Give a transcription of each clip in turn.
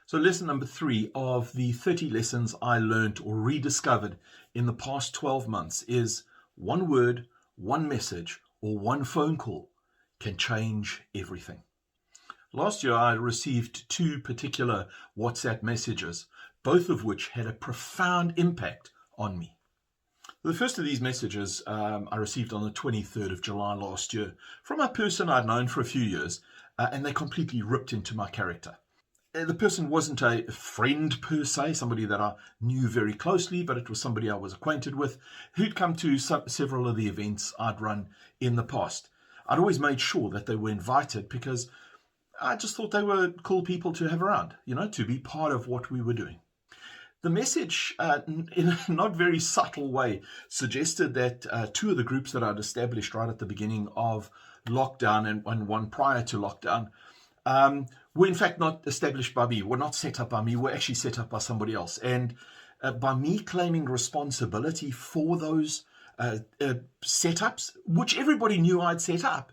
So lesson number 3 of the 30 lessons I learned or rediscovered in the past 12 months is one word, one message, or one phone call can change everything. Last year, I received 2 particular WhatsApp messages, both of which had a profound impact on me. The first of these messages I received on the 23rd of July last year from a person I'd known for a few years, and they completely ripped into my character. The person wasn't a friend per se, somebody that I knew very closely, but it was somebody I was acquainted with who'd come to several of the events I'd run in the past. I'd always made sure that they were invited because I just thought they were cool people to have around, to be part of what we were doing. The message, in a not very subtle way, suggested that 2 of the groups that I'd established right at the beginning of lockdown and one prior to lockdown were in fact not established by me, were not set up by me, were actually set up by somebody else. And by me claiming responsibility for those setups, which everybody knew I'd set up,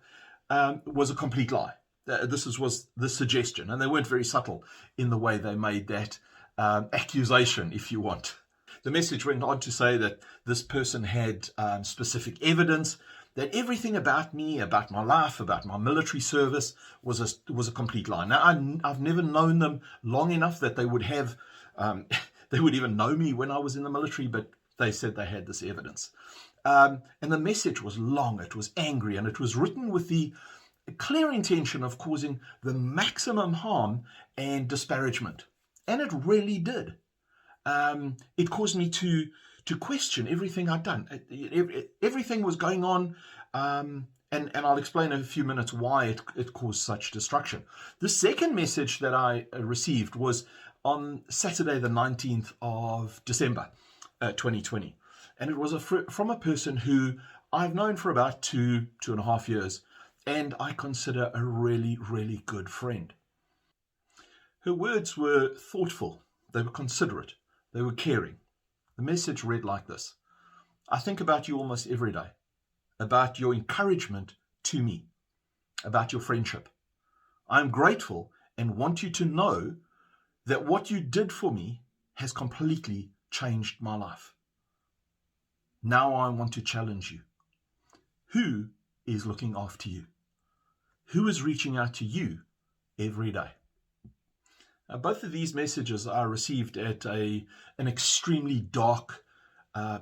was a complete lie. This was the suggestion, and they weren't very subtle in the way they made that accusation, if you want. The message went on to say that this person had specific evidence that everything about me, about my life, about my military service was a complete lie. Now, I've never known them long enough that they would have, they would even know me when I was in the military, but they said they had this evidence. And the message was long, it was angry, and it was written with the clear intention of causing the maximum harm and disparagement. And it really did. It caused me to question everything I'd done. Everything was going on, and I'll explain in a few minutes why it caused such destruction. The second message that I received was on Saturday, the 19th of December, 2020. And it was from a person who I've known for about 2.5 years, and I consider a really, really good friend. Her words were thoughtful, they were considerate, they were caring. The message read like this: I think about you almost every day, about your encouragement to me, about your friendship. I'm grateful and want you to know that what you did for me has completely changed my life. Now I want to challenge you. Who is looking after you? Who is reaching out to you every day? Both of these messages are received at an extremely dark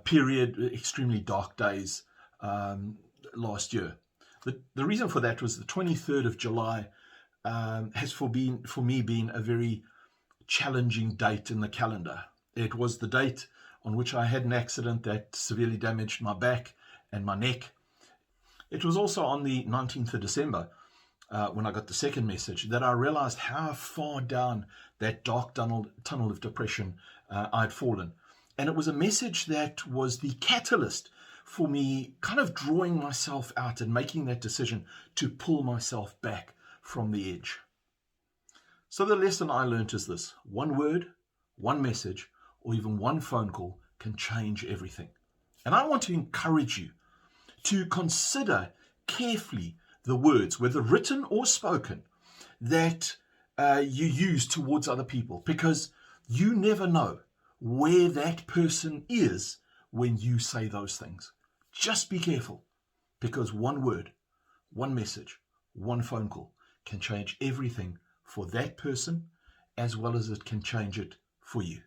period, extremely dark days last year. The reason for that was the 23rd of July has for me been a very challenging date in the calendar. It was the date on which I had an accident that severely damaged my back and my neck. It was also on the 19th of December, when I got the second message, that I realized how far down that dark tunnel of depression I'd fallen. And it was a message that was the catalyst for me kind of drawing myself out and making that decision to pull myself back from the edge. So the lesson I learned is this: one word, one message, or even one phone call can change everything. And I want to encourage you to consider carefully the words, whether written or spoken, that you use towards other people, because you never know where that person is when you say those things. Just be careful, because one word, one message, one phone call can change everything for that person, as well as it can change it for you.